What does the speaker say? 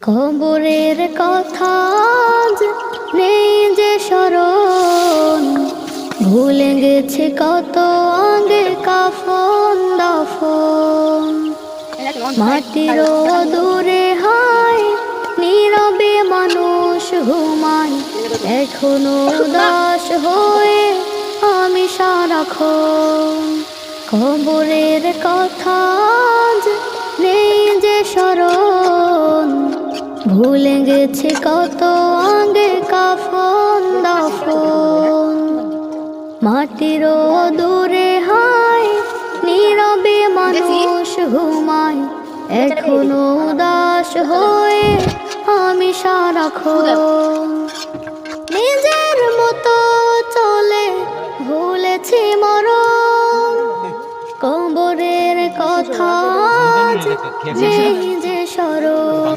কবরের কথা আজ নেই যে স্মরণ, ভুলে গেছে কত আগে কাফন দাফন। মাটির দূরে হায় নীরবে মানুষ ঘুমায়, এখনো উদাস হয়ে আমি সারাক্ষণ। কবরের কথা আজ নেই যে স্মরণ, ভুলে গেছে কত আগে কাফন দাফন। মাটির দূরে হায় নীরবে মানুষ ঘুমায়, এখনো উদাস হয়ে আমি সারাক্ষণ। নিজের মতো চলে ভুলেছি মরণ, কবরের কথা আজ নেই যে স্মরণ।